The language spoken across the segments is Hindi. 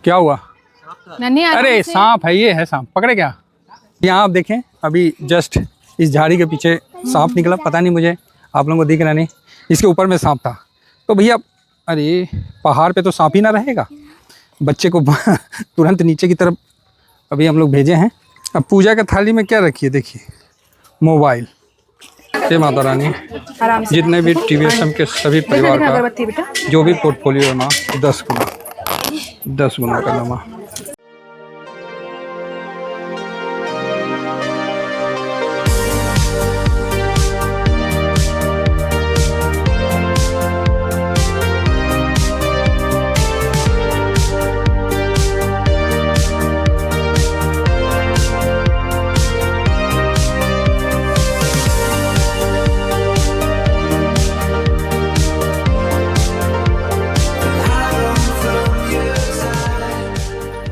क्या हुआ? अरे सांप है, ये है सांप। पकड़े क्या? यहाँ आप देखें, अभी जस्ट इस झाड़ी के पीछे सांप निकला। पता नहीं मुझे, आप लोगों को दिख रहा नहीं। इसके ऊपर में सांप था। तो भैया, अरे पहाड़ पे तो सांप ही ना रहेगा। बच्चे को तुरंत नीचे की तरफ अभी हम लोग भेजे हैं। अब पूजा के थाली में क्या रखिए? देखिए, मोबाइल। हे माता रानी, जितने भी TVSM के सभी परिवार का जो भी पोर्टफोलियो है माँ, 10 गुना करना माँ।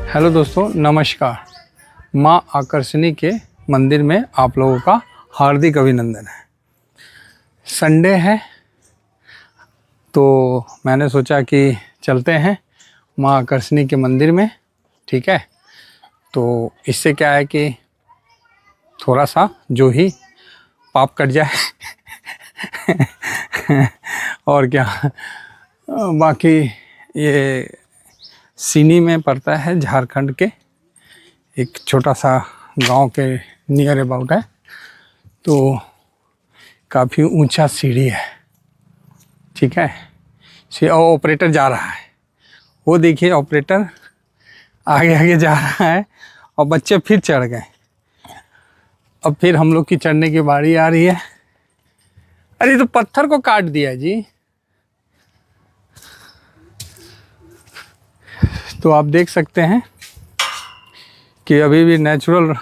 हेलो दोस्तों, नमस्कार। माँ आकर्षणी के मंदिर में आप लोगों का हार्दिक अभिनंदन है। संडे है तो मैंने सोचा कि चलते हैं माँ आकर्षणी के मंदिर में। ठीक है, तो इससे क्या है कि थोड़ा सा जो ही पाप कट जाए और क्या। बाकी ये सीनी में पड़ता है, झारखंड के एक छोटा सा गांव के नियर अबाउट है। तो काफ़ी ऊंचा सीढ़ी है। ठीक है, और ऑपरेटर जा रहा है, वो देखिए ऑपरेटर आगे आगे जा रहा है और बच्चे फिर चढ़ गए। अब फिर हम लोग की चढ़ने की बारी आ रही है। अरे तो पत्थर को काट दिया जी। तो आप देख सकते हैं कि अभी भी नेचुरल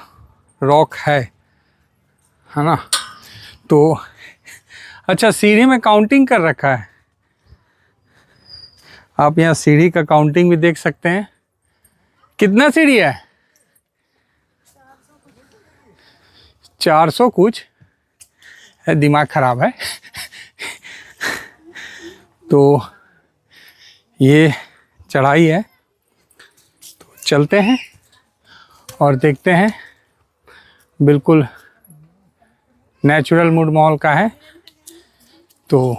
रॉक है ना। तो अच्छा, सीढ़ी में काउंटिंग कर रखा है। आप यहाँ सीढ़ी का काउंटिंग भी देख सकते हैं। कितना सीढ़ी है? 400 कुछ है। दिमाग खराब है। तो ये चढ़ाई है, चलते हैं और देखते हैं। बिल्कुल नेचुरल मूड माहौल का है। तो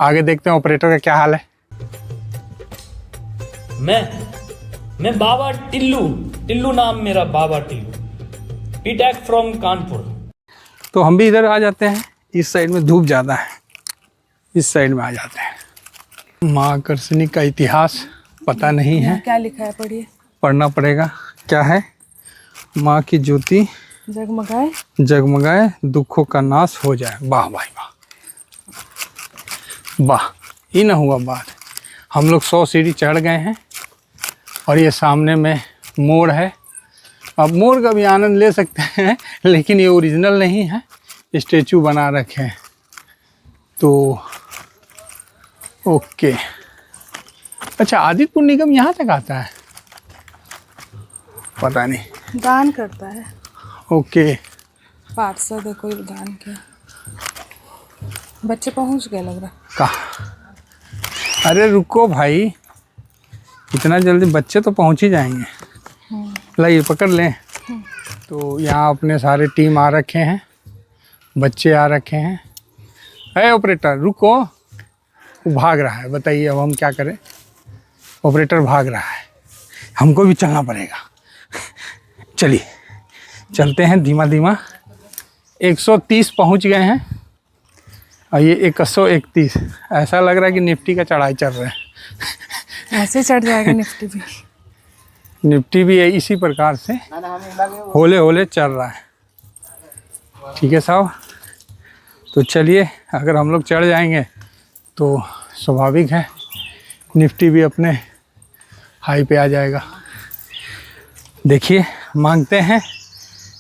आगे देखते हैं ऑपरेटर का क्या हाल है। मैं बाबा टिल्लू नाम मेरा, बाबा टिल्लू, पीटैक फ्रॉम कानपुर। तो हम भी इधर आ जाते हैं। इस साइड में धूप ज़्यादा है, इस साइड में आ जाते हैं। माँ आकर्षणी का इतिहास पता नहीं है, क्या लिखा है पढ़िए। पढ़ना पड़ेगा। क्या है? माँ की ज्योति जगमगाए जगमगाए, दुखों का नाश हो जाए। वाह भाई वाह, वाह। ये ना हुआ बात। हम लोग 100 सीढ़ी चढ़ गए हैं और ये सामने में मोर है। अब मोर का भी आनंद ले सकते हैं, लेकिन ये ओरिजिनल नहीं है, स्टेचू बना रखे हैं। तो ओके। अच्छा, आदित्य निगम यहाँ तक आता है? पता नहीं, दान करता है। ओके। पार्षद है कोई, दान किया। बच्चे पहुंच गए लग रहा। कहाँ? अरे रुको भाई, इतना जल्दी बच्चे तो पहुंच ही जाएंगे। लाइए पकड़ लें। तो यहाँ अपने सारे टीम आ रखे हैं, बच्चे आ रखे हैं। अरे ऑपरेटर रुको, वो भाग रहा है। बताइए अब हम क्या करें? ऑपरेटर भाग रहा है, हमको भी चलना पड़ेगा। चलिए चलते हैं धीमा धीमा। 130 पहुंच गए हैं और ये 131। ऐसा लग रहा है कि निफ्टी का चढ़ाई चल रहा है। ऐसे चढ़ जाएगा निफ्टी भी। निफ्टी भी है इसी प्रकार से होले होले चल रहा है। ठीक है साहब, तो चलिए, अगर हम लोग चढ़ जाएंगे तो स्वाभाविक है निफ्टी भी अपने हाई पे आ जाएगा। देखिए, मांगते हैं,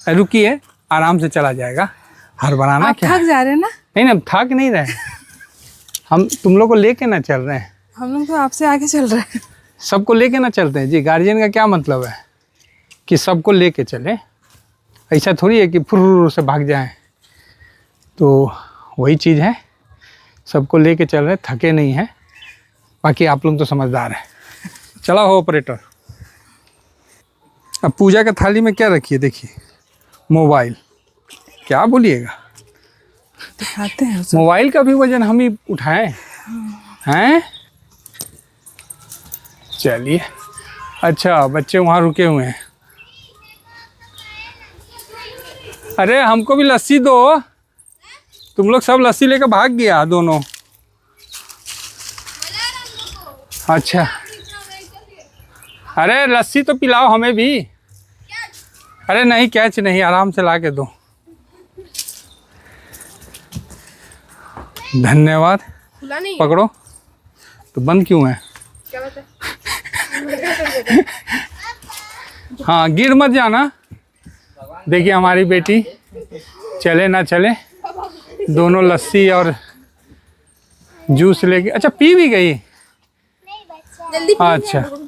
रुकिए, आराम से चला जाएगा। हड़बड़ाना क्या? थक जा रहे हैं ना? नहीं, हम थक नहीं रहे। हम तुम लोग को लेके ना चल रहे हैं। हम लोग तो आपसे आगे चल रहे हैं। सबको लेके ना चलते हैं जी। गार्जियन का क्या मतलब है कि सबको लेके चले? ऐसा थोड़ी है कि फुर्र से भाग जाएं। तो वही चीज़ है, सबको लेके चल रहे, थके नहीं हैं। बाकी आप लोग तो समझदार हैं। चला हो ऑपरेटर। अब पूजा के थाली में क्या रखिए देखिए, मोबाइल। क्या बोलिएगा, दिखाते हैं उसे। मोबाइल का भी वजन हम ही उठाएं हैं। चलिए, अच्छा बच्चे वहाँ रुके हुए हैं। अरे हमको भी लस्सी दो। तुम लोग सब लस्सी लेकर भाग गया दोनों। अच्छा, अरे लस्सी तो पिलाओ हमें भी। अरे नहीं, कैच नहीं, आराम से ला के दो। धन्यवाद। खुला नहीं पकड़ो। तो बंद क्यों है? क्या बात है? हाँ, गिर मत जाना। देखिए हमारी बेटी चले ना चले, दोनों लस्सी और जूस लेके, अच्छा पी भी गई। जल्दी अच्छा, हमको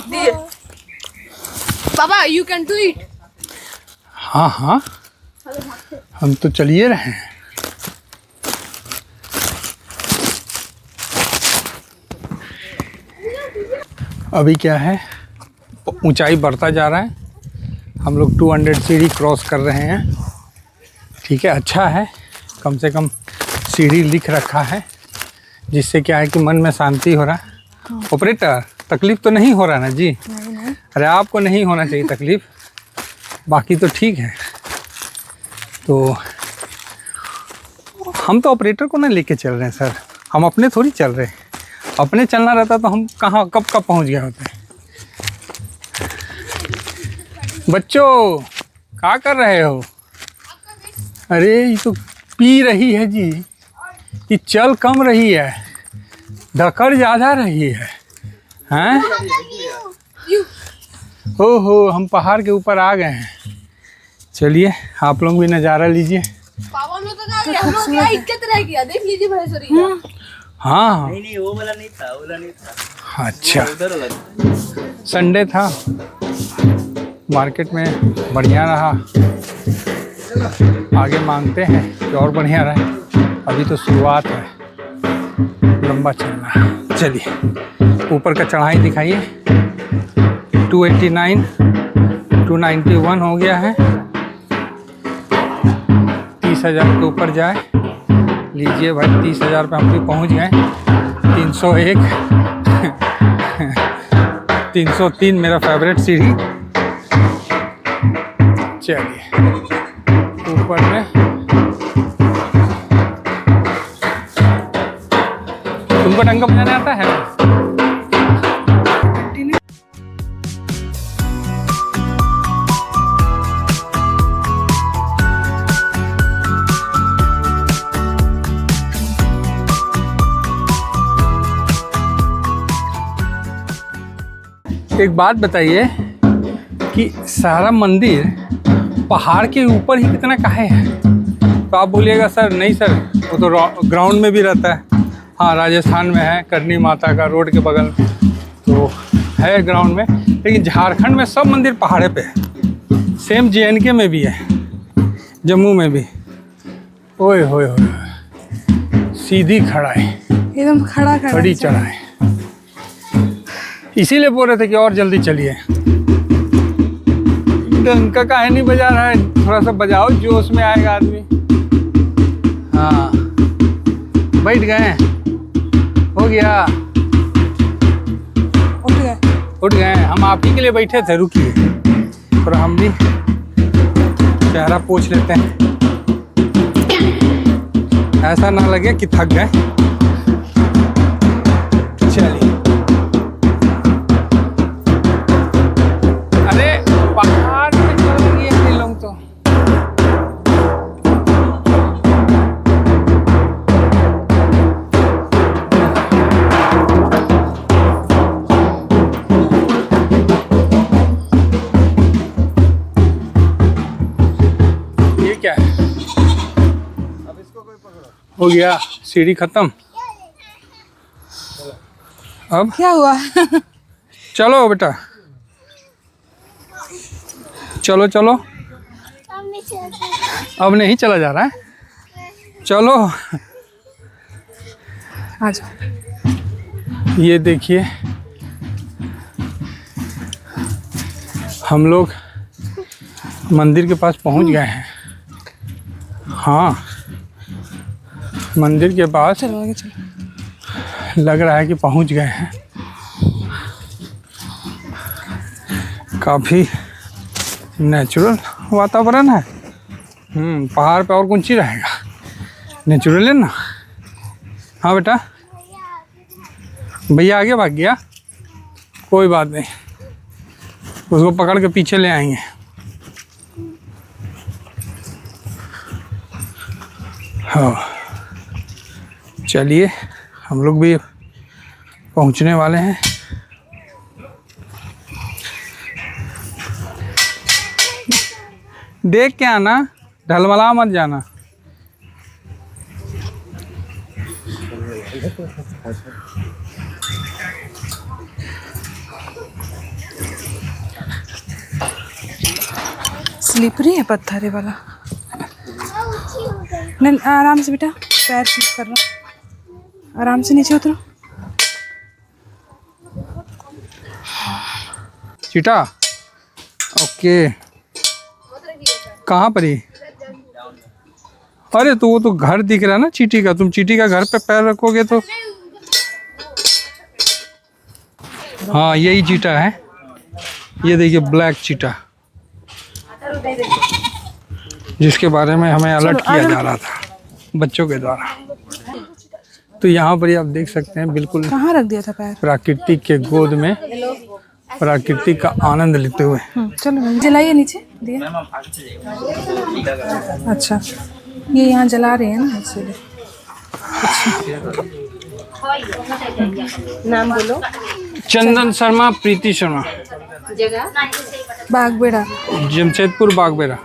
दे दो। पापा यू कैन डू इट। हाँ हाँ, हम तो चलिए रहे हैं। अभी क्या है, ऊंचाई बढ़ता जा रहा है। हम लोग 200 सीढ़ी क्रॉस कर रहे हैं। ठीक है, अच्छा है, कम से कम सीढ़ी लिख रखा है, जिससे क्या है कि मन में शांति हो रहा है। ऑपरेटर, तकलीफ तो नहीं हो रहा ना जी? नहीं। अरे आपको नहीं होना चाहिए तकलीफ, बाकी तो ठीक है। तो हम तो ऑपरेटर को ना लेके चल रहे हैं सर, हम अपने थोड़ी चल रहे हैं। अपने चलना रहता तो हम कहाँ कब पहुँच गए होते। बच्चों क्या कर रहे हो? अरे ये तो पी रही है जी, ये चल कम रही है, धकड़ ज़्यादा रही है। हैं? ओहो, हम पहाड़ के ऊपर आ गए हैं। चलिए आप लोग भी नज़ारा लीजिए। पापा हम लोग तो कहा हम लोग क्या इज्जत रह गया, देख लीजिए भैंसुरी। हाँ नहीं वो वाला नहीं था, वो वाला नहीं था। अच्छा, उधर वाला। संडे था, मार्केट में बढ़िया रहा। आगे मांगते हैं कि और बढ़िया रहे, अभी तो शुरुआत है, लंबा चलना है। चलिए ऊपर का चढ़ाई दिखाइए। 289, 291 हो गया है। 30,000 के ऊपर जाए। लीजिए भाई, 30,000 पे हम भी पहुंच गए। 301 303 मेरा फेवरेट सीढ़ी। चलिए ऊपर में तुमको डंका बजाने आता है? एक बात बताइए कि सारा मंदिर पहाड़ के ऊपर ही कितना काहे है? तो आप बोलिएगा सर नहीं सर, वो तो ग्राउंड में भी रहता है। हाँ, राजस्थान में है, करनी माता का रोड के बगल में तो है ग्राउंड में, लेकिन झारखंड में सब मंदिर पहाड़े पे है। सेम JNK में भी है, जम्मू में भी। ओए होए होए, सीधी खड़ाई, एकदम खड़ा खड़ा खड़ी चढ़ाई। इसीलिए बोल रहे थे कि और जल्दी चलिए। डंका काहे नहीं बजा रहा है? थोड़ा सा बजाओ, जोश में आएगा आदमी। हाँ, बैठ गए, हो गया, उठ गए। उठ गए। हम आप ही के लिए बैठे थे, रुकिए और हम भी चेहरा पोंछ लेते हैं, ऐसा ना लगे कि थक गए। चलिए, अरे पहाड़ पे चल रही है ये लोग तो। ये क्या है? अब इसको कोई पकड़ो। हो गया, सीढ़ी खत्म। अब क्या हुआ? चलो बेटा, चलो चलो। अब नहीं चला जा रहा है। चलो आ जाओ। ये देखिए हम लोग मंदिर के पास पहुंच गए हैं। हाँ, मंदिर के पास चलो आगे चलो। लग रहा है कि पहुंच गए हैं। काफ़ी नेचुरल वातावरण है। पहाड़ पे और कौन सी रहेगा, नेचुरल है ना। हाँ बेटा, भैया आगे भाग गया, कोई बात नहीं, उसको पकड़ के पीछे ले आएंगे। हाँ चलिए, हम लोग भी पहुंचने वाले हैं। देख के आना, ढलमला मत जाना। स्लिपरी है पत्थर वाला। नहीं आराम से बेटा, पैर स्लिप कर रहा, आराम से नीचे उतरो। चीटा, ओके। कहाँ पर ही? अरे तो वो तो घर दिख रहा है ना चीटी का, तुम चीटी का घर पे पैर रखोगे तो। हाँ यही चीटा है, ये देखिए ब्लैक चीटा, जिसके बारे में हमें अलर्ट किया जा रहा था बच्चों के द्वारा। तो यहाँ पर ही आप देख सकते हैं, बिल्कुल कहाँ रख दिया था पैर? प्राकृतिक के गोद में प्राकृतिक का आनंद लेते हुए। चलो जलाइए नीचे दिया। अच्छा, ये यहाँ जला रहे हैं ना इसलिए। नाम बोलो। चंदन शर्मा, प्रीति शर्मा, बागबेड़ा, जमशेदपुर बागबेड़ा।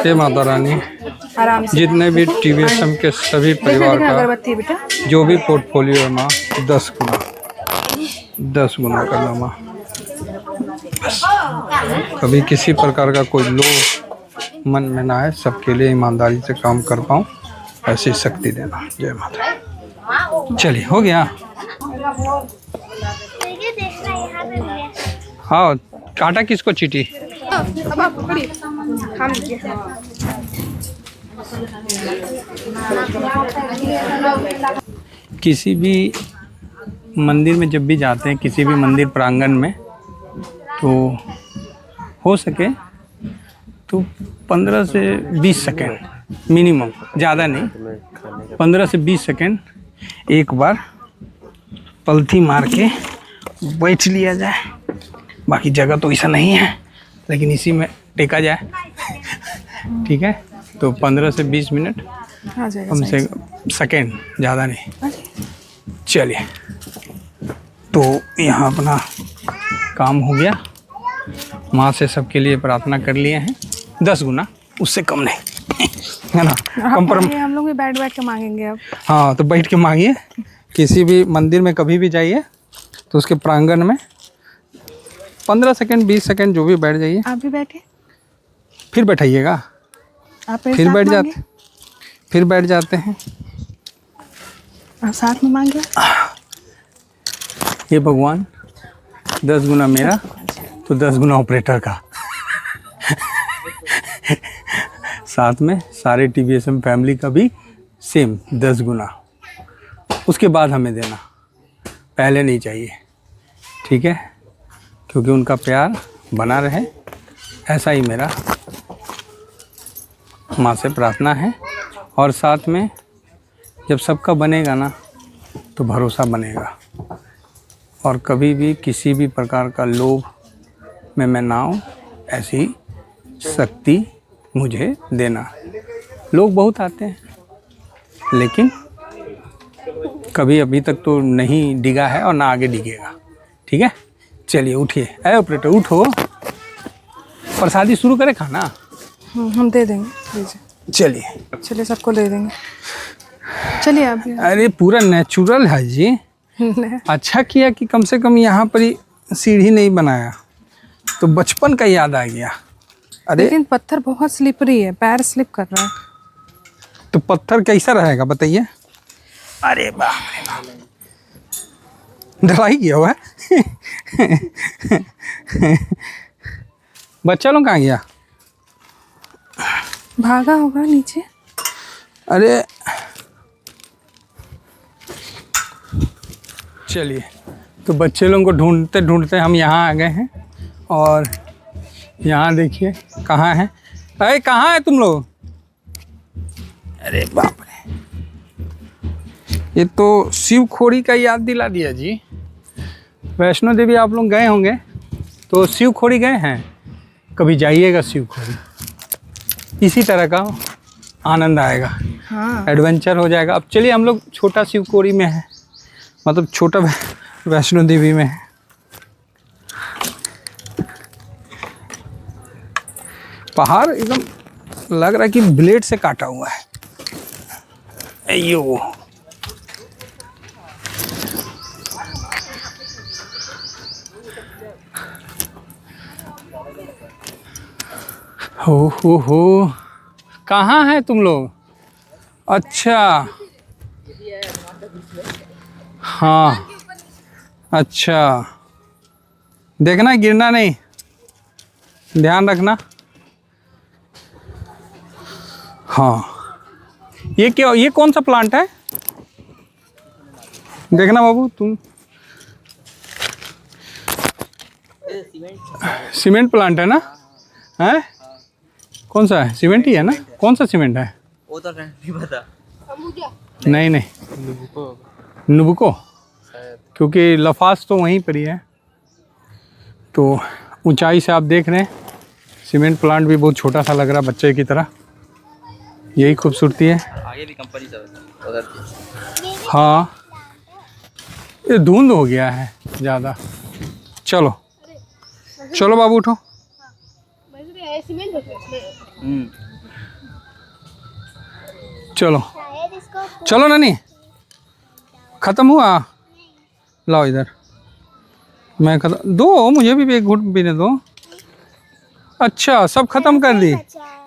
हे माता रानी, आराम से। जितने भी टीवीएसएम के सभी परिवार का अगरबत्ती बेटा। जो भी पोर्टफोलियो है माँ, 10 गुना करना माँ। बस कभी किसी प्रकार का कोई लोभ मन में ना आए, सबके लिए ईमानदारी से काम कर पाऊँ, ऐसी शक्ति देना। जय माता। चलिए हो गया। हाँ, काटा किसको चीटी? अब आप पकड़िए, हम किसी भी मंदिर में जब भी जाते हैं, किसी भी मंदिर प्रांगण में, तो हो सके तो 15 से 20 सेकंड मिनिमम, ज़्यादा नहीं, 15 से 20 सेकंड एक बार पलथी मार के बैठ लिया जाए। बाकी जगह तो ऐसा नहीं है, लेकिन इसी में टेका जाए। ठीक है, तो 15 से 20 मिनट आ जाएगा कम से सेकेंड, ज़्यादा नहीं। चलिए, तो यहाँ अपना काम हो गया। माँ से सबके लिए प्रार्थना कर लिए हैं, 10 गुना, उससे कम नहीं। है ना। हम लोग भी बैठ के मांगेंगे अब। हाँ, तो बैठ के मांगिए। किसी भी मंदिर में कभी भी जाइए तो उसके प्रांगण में 15 सेकंड 20 सेकंड जो भी बैठ जाइए। आप भी बैठे, फिर बैठाइएगा, आप फिर बैठ जाते, फिर बैठ जाते हैं। साथ में मांगे। ये भगवान 10 गुना मेरा तो 10 गुना ऑपरेटर का। साथ में सारे TVSM फैमिली का भी सेम 10 गुना। उसके बाद हमें देना, पहले नहीं चाहिए, ठीक है? क्योंकि उनका प्यार बना रहे, ऐसा ही मेरा माँ से प्रार्थना है। और साथ में जब सबका बनेगा ना तो भरोसा बनेगा, और कभी भी किसी भी प्रकार का लोभ में मैं ना हूँ, ऐसी शक्ति मुझे देना। लोग बहुत आते हैं लेकिन कभी अभी तक तो नहीं डिगा है और ना आगे डिगेगा, ठीक है? चलिए उठिए, अरे ऑपरेटर उठो, प्रसादी शुरू करें खाना। हम दे देंगे, दीजिए। चलिए सबको दे देंगे। चलिए आप भी। अरे पूरा नेचुरल है जी। अच्छा किया कि कम से कम यहाँ पर ही सीढ़ी नहीं बनाया, तो बचपन का याद आ गया। अरे लेकिन पत्थर बहुत स्लिपरी है, पैर स्लिप कर रहा है। तो पत्थर कैसा रहेगा बताइए? अरे बाप रे बाप, ढलाई किया हुआ है। बच्चा लोग कहाँ गया? भागा होगा नीचे। अरे चलिए, तो बच्चे लोगों को ढूंढते ढूंढते हम यहाँ आ गए हैं। और यहाँ देखिए कहाँ है। अरे कहाँ है तुम लोग? अरे बाप रे, ये तो शिव खोड़ी का याद दिला दिया जी। वैष्णो देवी आप लोग गए होंगे तो शिव खोड़ी गए हैं, कभी जाइएगा शिव खोड़ी, इसी तरह का आनंद आएगा। हाँ। एडवेंचर हो जाएगा। अब चलिए, हम लोग छोटा शिव खोड़ी में है, मतलब छोटा वैष्णो देवी में है। पहाड़ एकदम लग रहा है कि ब्लेड से काटा हुआ है। अयो, हो कहाँ है तुम लोग? अच्छा हाँ, अच्छा, देखना गिरना नहीं, ध्यान रखना। हाँ, ये क्या, ये कौन सा प्लांट है? देखना बाबू तुम, सीमेंट प्लांट है ना? है कौन सा है? सीमेंट ही है ना? कौन सा सीमेंट है? वो तो नहीं पता। नहीं नुबुको, क्योंकि लफास तो वहीं पर ही है। तो ऊंचाई से आप देख रहे हैं, सीमेंट प्लांट भी बहुत छोटा सा लग रहा है, बच्चे की तरह। यही खूबसूरती है। आगे भी कंपनी सब उधर। हाँ, ये धुंध हो गया है ज़्यादा। चलो चलो बाबू उठो। चलो चलो नानी, ख़त्म हुआ? लाओ इधर, मैं ख़त्म दो, मुझे भी एक घूंट पीने दो। अच्छा, सब ख़त्म कर दी?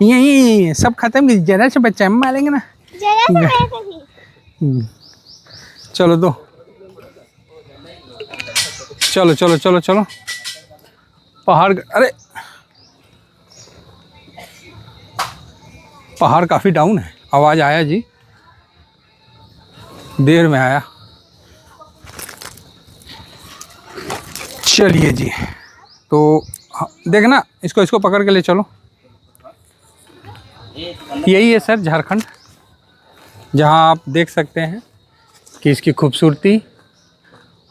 यही सब ख़त्म की, जरा से बच्चा हम मारेंगे ना। चलो दो, चलो चलो चलो चलो। पहाड़, अरे पहाड़ काफ़ी डाउन है। आवाज़ आया जी, देर में आया। चलिए जी, तो देखना, इसको पकड़ के ले चलो। यही है सर झारखंड, जहां आप देख सकते हैं कि इसकी खूबसूरती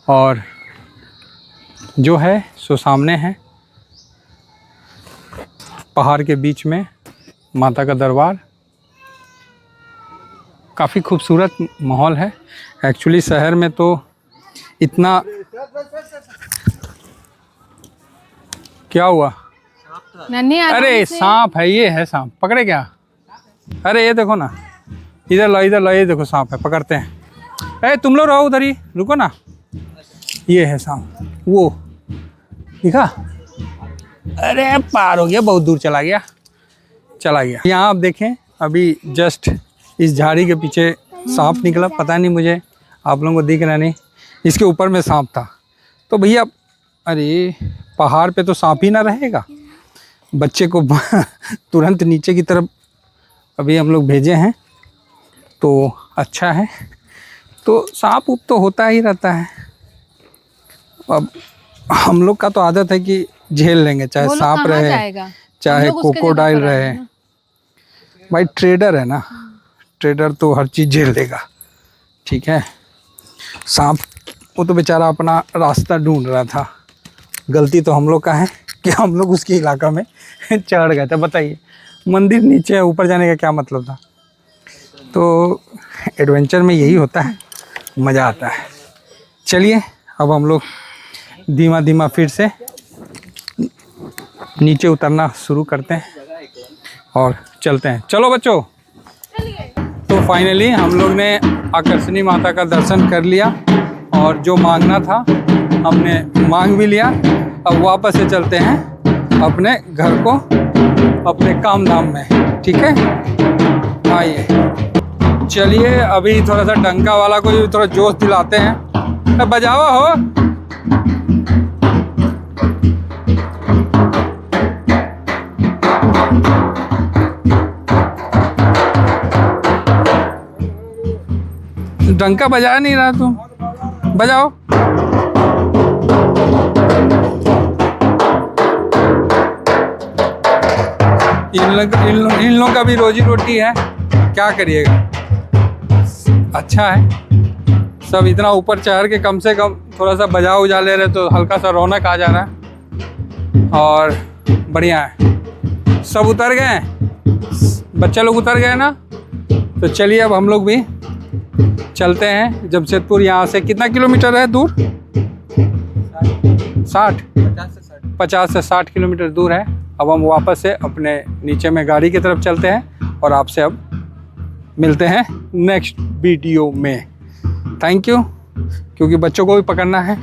और जो है सो सामने है। पहाड़ के बीच में माता का दरबार, काफ़ी खूबसूरत माहौल है। एक्चुअली शहर में तो इतना, क्या हुआ? अरे सांप है, ये है सांप, पकड़े क्या? अरे ये देखो ना, इधर लो इधर लो, ये देखो सांप है, पकड़ते हैं। अरे तुम लोग रहो उधर ही, रुको ना। ये है सांप, वो दिखा? अरे पार हो गया, बहुत दूर चला गया। यहाँ आप देखें, अभी जस्ट इस झाड़ी के पीछे सांप निकला, पता नहीं मुझे, आप लोगों को दिख रहा नहीं, इसके ऊपर में सांप था। तो भैया अरे पहाड़ पे तो सांप ही ना रहेगा, बच्चे को तुरंत नीचे की तरफ अभी हम लोग भेजे हैं तो अच्छा है। तो सांप उप तो होता ही रहता है, अब हम लोग का तो आदत है कि झेल लेंगे, चाहे सांप रहे चाहे क्रोकोडाइल रहे। भाई ट्रेडर है ना, ट्रेडर तो हर चीज़ झेल लेगा, ठीक है। सांप वो तो बेचारा अपना रास्ता ढूंढ रहा था, गलती तो हम लोग का है कि हम लोग उसके इलाका में चढ़ गए थे। बताइए मंदिर नीचे है, ऊपर जाने का क्या मतलब था। तो एडवेंचर में यही होता है, मज़ा आता है। चलिए अब हम लोग धीमा धीमा फिर से नीचे उतरना शुरू करते हैं और चलते हैं। चलो बच्चों, तो फाइनली हम लोग ने आकर्षणी माता का दर्शन कर लिया और जो मांगना था हमने मांग भी लिया। अब वापस से चलते हैं अपने घर को, अपने काम धाम में, ठीक है। आइए चलिए अभी थोड़ा सा डंका वाला को भी थोड़ा जोश दिलाते हैं। अब बजावा हो। डंका बजा नहीं रहा तुम, बजाओ। इन लोगों का भी रोजी रोटी है, क्या करिएगा। अच्छा है सब इतना ऊपर चढ़ के कम से कम थोड़ा सा बजा उजा ले रहे तो हल्का सा रौनक आ जा रहा है और बढ़िया है। सब उतर गए, बच्चे लोग उतर गए ना, तो चलिए अब हम लोग भी चलते हैं। जमशेदपुर यहाँ से कितना किलोमीटर है दूर? 50 से 60 किलोमीटर दूर है। अब हम वापस से अपने नीचे में गाड़ी की तरफ चलते हैं और आपसे अब मिलते हैं नेक्स्ट वीडियो में। थैंक यू, क्योंकि बच्चों को भी पकड़ना है।